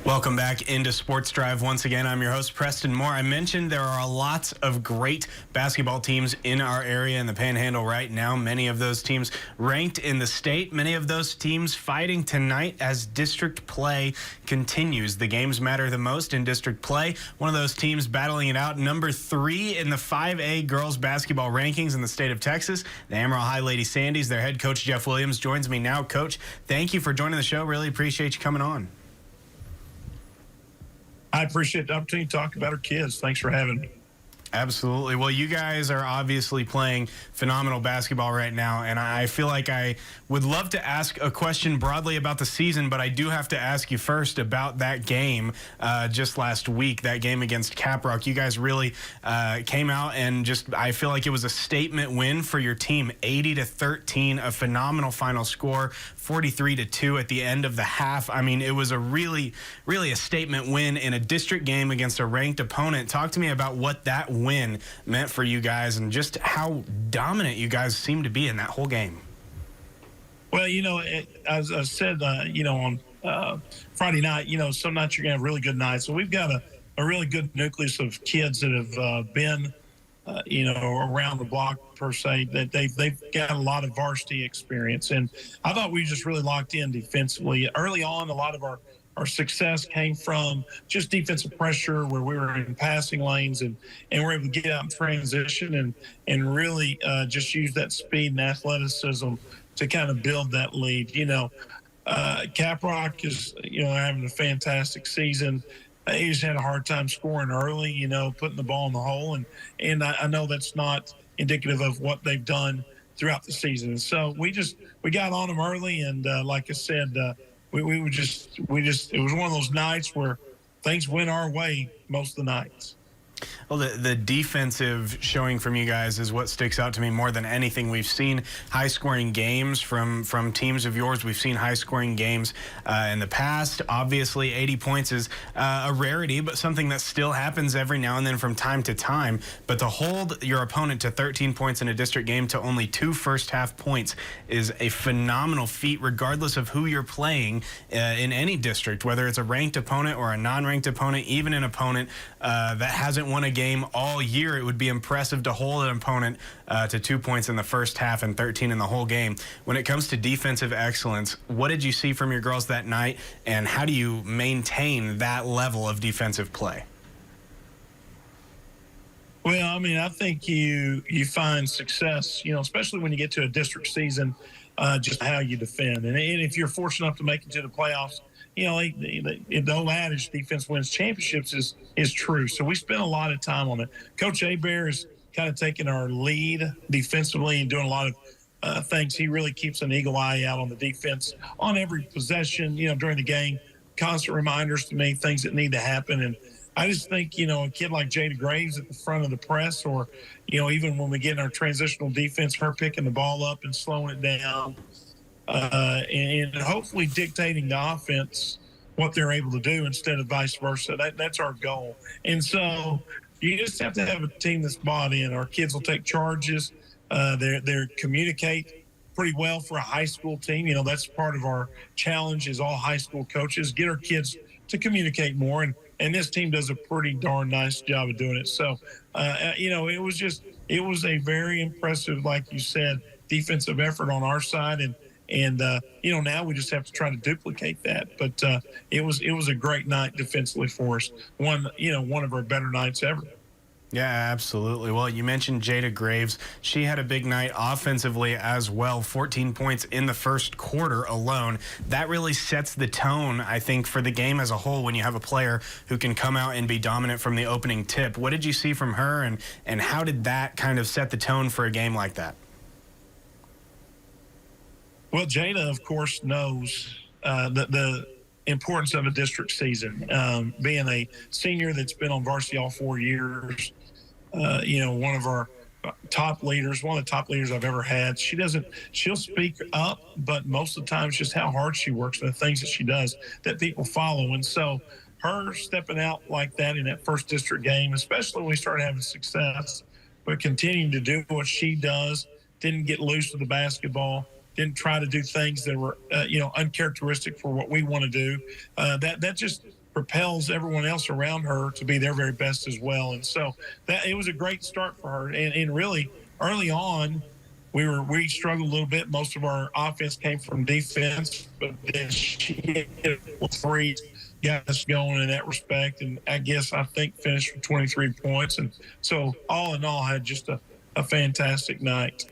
Welcome back into Sports Drive. Once again, I'm your host, Preston Moore. I mentioned there are lots of great basketball teams in our area in the Panhandle right now. Many of those teams ranked in the state. Many of those teams fighting tonight as district play continues. The games matter the most in district play. One of those teams battling it out, number 3 in the 5A girls basketball rankings in the state of Texas, the Amarillo High Lady Sandys. Their head coach, Jeff Williams, joins me now. Coach, thank you for joining the show. Really appreciate you coming on. I appreciate the opportunity to talk about our kids. Thanks for having me. Absolutely. Well, you guys are obviously playing phenomenal basketball right now, and I feel like I would love to ask a question broadly about the season, but I do have to ask you first about that game just last week, that game against Caprock. You guys really came out and just, I feel like it was a statement win for your team, 80-13, a phenomenal final score, 43-2 at the end of the half. I mean, it was a really a statement win in a district game against a ranked opponent. Talk to me about what that win meant for you guys and just how dominant you guys seemed to be in that whole game. Well, as I said, on Friday night, some nights you're going to have really good nights. So we've got a really good nucleus of kids that have been, around the block per se, that they've got a lot of varsity experience. And I thought we just really locked in defensively. Early on, a lot of our success came from just defensive pressure where we were in passing lanes and we're able to get out in transition and really just use that speed and athleticism to kind of build that lead. Caprock is, having a fantastic season. He just had a hard time scoring early, putting the ball in the hole. And I know that's not indicative of what they've done throughout the season. And so we got on them early. And like I said, it was one of those nights where things went our way most of the nights. Well, the defensive showing from you guys is what sticks out to me more than anything. We've seen high-scoring games from teams of yours. We've seen high-scoring games in the past. Obviously, 80 points is a rarity, but something that still happens every now and then from time to time. But to hold your opponent to 13 points in a district game to only 2 first-half points is a phenomenal feat, regardless of who you're playing in any district, whether it's a ranked opponent or a non-ranked opponent, even an opponent that hasn't won a game all year. It would be impressive to hold an opponent to 2 points in the first half and 13 in the whole game. When it comes to defensive excellence, what did you see from your girls that night, and how do you maintain that level of defensive play? Well, I mean, I think you find success, especially when you get to a district season, just how you defend. And if you're fortunate enough to make it to the playoffs, the old adage, defense wins championships, is true. So we spent a lot of time on it. Coach Abear is kind of taking our lead defensively and doing a lot of things. He really keeps an eagle eye out on the defense on every possession, during the game. Constant reminders to me, things that need to happen. And I just think, a kid like Jada Graves at the front of the press, or, even when we get in our transitional defense, her picking the ball up and slowing it down, and hopefully dictating the offense what they're able to do instead of vice versa. That's our goal. And so you just have to have a team that's bought in. Our kids will take charges. They communicate pretty well for a high school team. That's part of our challenge is all high school coaches, get our kids to communicate more. And this team does a pretty darn nice job of doing it. So, it was a very impressive, like you said, defensive effort on our side. And now we just have to try to duplicate that. But it was a great night defensively for us. One of our better nights ever. Yeah, absolutely. Well, you mentioned Jada Graves. She had a big night offensively as well, 14 points in the first quarter alone. That really sets the tone, I think, for the game as a whole when you have a player who can come out and be dominant from the opening tip. What did you see from her, and how did that kind of set the tone for a game like that? Well, Jada, of course, knows the importance of a district season. Being a senior that's been on varsity all 4 years, one of our top leaders, one of the top leaders I've ever had. She'll speak up, but most of the time it's just how hard she works and the things that she does that people follow. And so her stepping out like that in that first district game, especially when we started having success, but continuing to do what she does, didn't get loose with the basketball, didn't try to do things that were, uncharacteristic for what we want to do. That just propels everyone else around her to be their very best as well. And so that it was a great start for her. And really early on, we struggled a little bit. Most of our offense came from defense, but then she hit with three, got us going in that respect. And I think finished with 23 points. And so all in all, had just a fantastic night.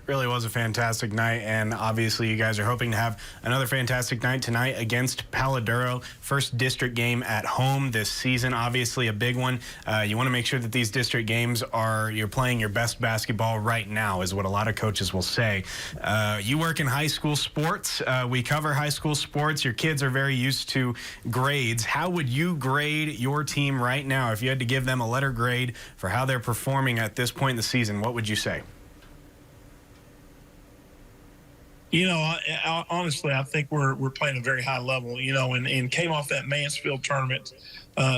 Really was a fantastic night, and obviously you guys are hoping to have another fantastic night tonight against Paladuro. First district game at home this season, obviously a big one. You want to make sure that these district games you're playing your best basketball right now, is what a lot of coaches will say. You work in high school sports. We cover high school sports. Your kids are very used to grades. How would you grade your team right now? If you had to give them a letter grade for how they're performing at this point in the season, what would you say? Honestly, I think we're playing a very high level, and came off that Mansfield tournament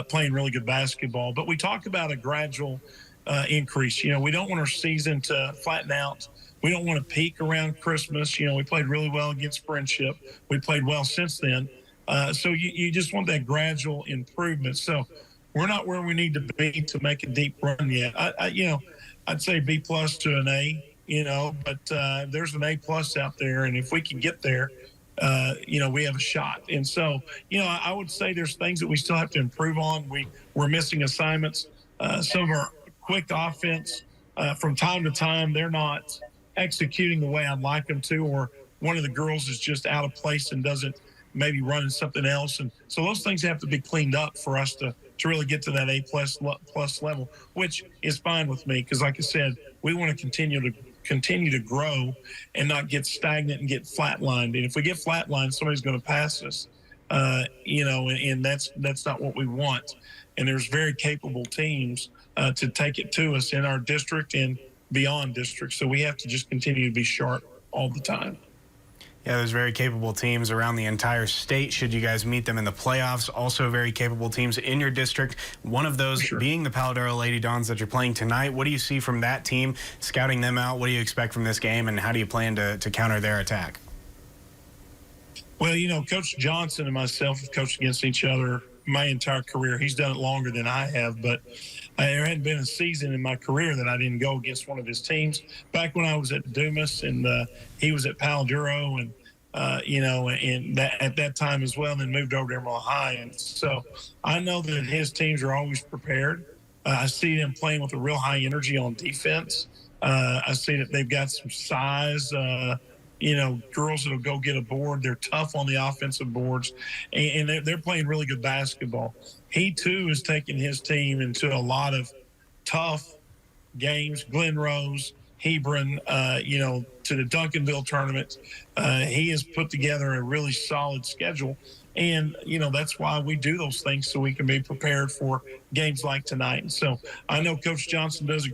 playing really good basketball. But we talk about a gradual increase. We don't want our season to flatten out. We don't want to peak around Christmas. We played really well against Friendship. We played well since then. So you just want that gradual improvement. So we're not where we need to be to make a deep run yet. I'd say B+ to an A. But there's an A+ out there, and if we can get there, we have a shot. And so, I would say there's things that we still have to improve on. We're missing assignments. Some of our quick offense, from time to time, they're not executing the way I'd like them to, or one of the girls is just out of place and doesn't maybe running something else. And so those things have to be cleaned up for us to really get to that A+ level, which is fine with me, because like I said, we want to continue to grow and not get stagnant and get flatlined. And if we get flatlined, somebody's going to pass us, and that's not what we want. And there's very capable teams to take it to us in our district and beyond district. So we have to just continue to be sharp all the time. Yeah, there's very capable teams around the entire state should you guys meet them in the playoffs. Also very capable teams in your district. One of those being the Paladuro Lady Dons that you're playing tonight. What do you see from that team, scouting them out? What do you expect from this game, and how do you plan to counter their attack? Well, Coach Johnson and myself have coached against each other my entire career. He's done it longer than I have, but there hadn't been a season in my career that I didn't go against one of his teams. Back when I was at Dumas and he was at Paladuro, and and at that time as well, and then moved over to Emerald High. And so I know that his teams are always prepared. I see them playing with a real high energy on defense. I see that they've got some size. Girls that'll go get a board. They're tough on the offensive boards, and they're playing really good basketball. He, too, is taking his team into a lot of tough games. Glen Rose, Hebron, to the Duncanville tournament. He has put together a really solid schedule, and, that's why we do those things, so we can be prepared for games like tonight. And so I know Coach Johnson does a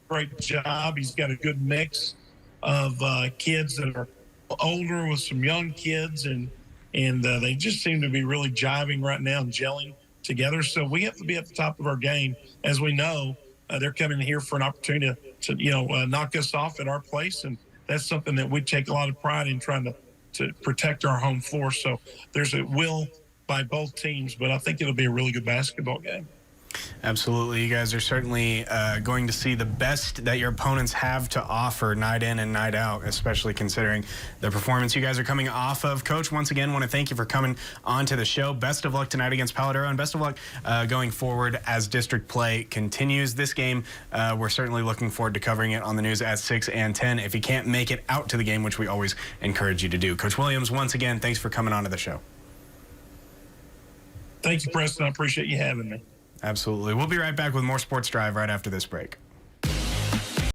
great job. He's got a good mix of kids that are older with some young kids, and they just seem to be really jiving right now and gelling together. So we have to be at the top of our game. As we know, they're coming here for an opportunity to knock us off at our place, and that's something that we take a lot of pride in, trying to protect our home floor. So there's a will by both teams, but I think it'll be a really good basketball game. Absolutely. You guys are certainly going to see the best that your opponents have to offer night in and night out, especially considering the performance you guys are coming off of. Coach, once again, want to thank you for coming on to the show. Best of luck tonight against Paladuro, and best of luck going forward as district play continues. This game, we're certainly looking forward to covering it on the news at 6 and 10 if you can't make it out to the game, which we always encourage you to do. Coach Williams, once again, thanks for coming on to the show. Thank you, Preston. I appreciate you having me. Absolutely. We'll be right back with more Sports Drive right after this break.